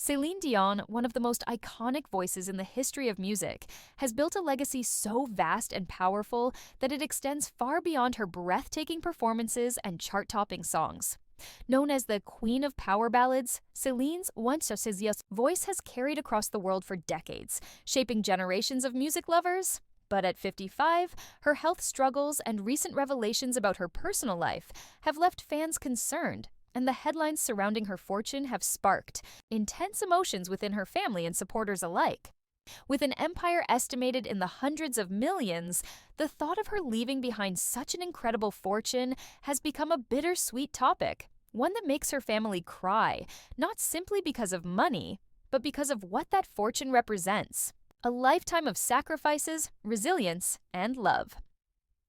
Céline Dion, one of the most iconic voices in the history of music, has built a legacy so vast and powerful that it extends far beyond her breathtaking performances and chart-topping songs. Known as the Queen of Power Ballads, Céline's Once Cézia's voice has carried across the world for decades, shaping generations of music lovers. But at 55, her health struggles and recent revelations about her personal life have left fans concerned, and the headlines surrounding her fortune have sparked intense emotions within her family and supporters alike. With an empire estimated in the hundreds of millions, the thought of her leaving behind such an incredible fortune has become a bittersweet topic, one that makes her family cry, not simply because of money, but because of what that fortune represents: a lifetime of sacrifices, resilience, and love.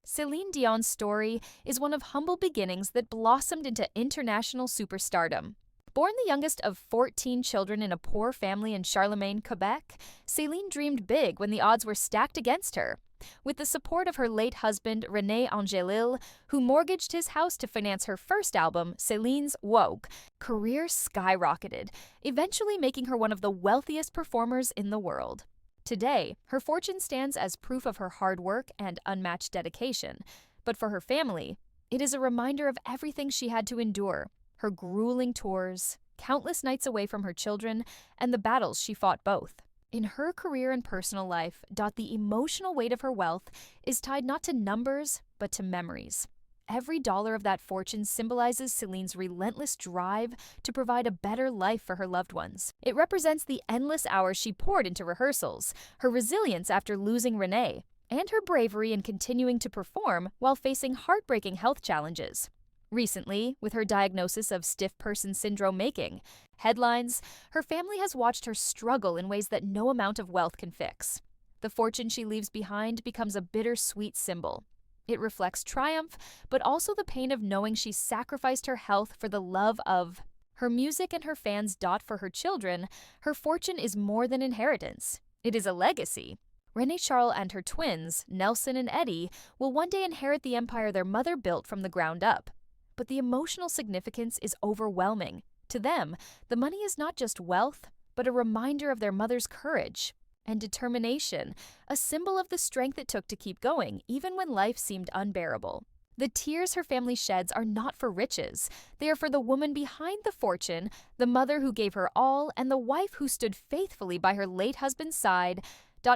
Céline Dion's story is one of humble beginnings that blossomed into international superstardom. Born the youngest of 14 children in a poor family in Charlemagne, Quebec, Céline dreamed big when the odds were stacked against her. With the support of her late husband, René Angélil, who mortgaged his house to finance her first album, Céline's Woke, career skyrocketed, eventually making her one of the wealthiest performers in the world. Today, her fortune stands as proof of her hard work and unmatched dedication. But for her family, it is a reminder of everything she had to endure: her grueling tours, countless nights away from her children, and the battles she fought both. In her career and personal life, the emotional weight of her wealth is tied not to numbers, but to memories. Every dollar of that fortune symbolizes Céline's relentless drive to provide a better life for her loved ones. It represents the endless hours she poured into rehearsals, her resilience after losing René, and her bravery in continuing to perform while facing heartbreaking health challenges. Recently, with her diagnosis of stiff person syndrome making headlines, her family has watched her struggle in ways that no amount of wealth can fix. The fortune she leaves behind becomes a bittersweet symbol. It reflects triumph, but also the pain of knowing she sacrificed her health for the love of her music and her fans. For her children, her fortune is more than inheritance. It is a legacy. Renée Charles and her twins, Nelson and Eddie, will one day inherit the empire their mother built from the ground up. But the emotional significance is overwhelming. To them, the money is not just wealth, but a reminder of their mother's courage and determination, a symbol of the strength it took to keep going, even when life seemed unbearable. The tears her family sheds are not for riches. They are for the woman behind the fortune, the mother who gave her all, and the wife who stood faithfully by her late husband's side.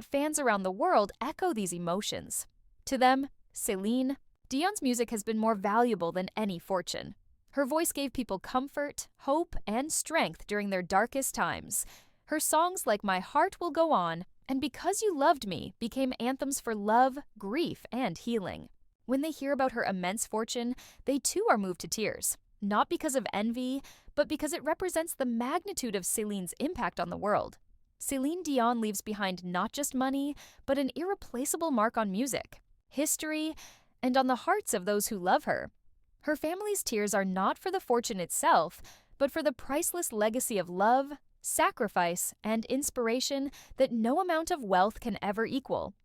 Fans around the world echo these emotions. To them, Céline Dion's music has been more valuable than any fortune. Her voice gave people comfort, hope, and strength during their darkest times. Her songs like My Heart Will Go On and Because You Loved Me became anthems for love, grief, and healing. When they hear about her immense fortune, they too are moved to tears, not because of envy, but because it represents the magnitude of Céline's impact on the world. Céline Dion leaves behind not just money, but an irreplaceable mark on music, history, and on the hearts of those who love her. Her family's tears are not for the fortune itself, but for the priceless legacy of love, sacrifice, and inspiration that no amount of wealth can ever equal.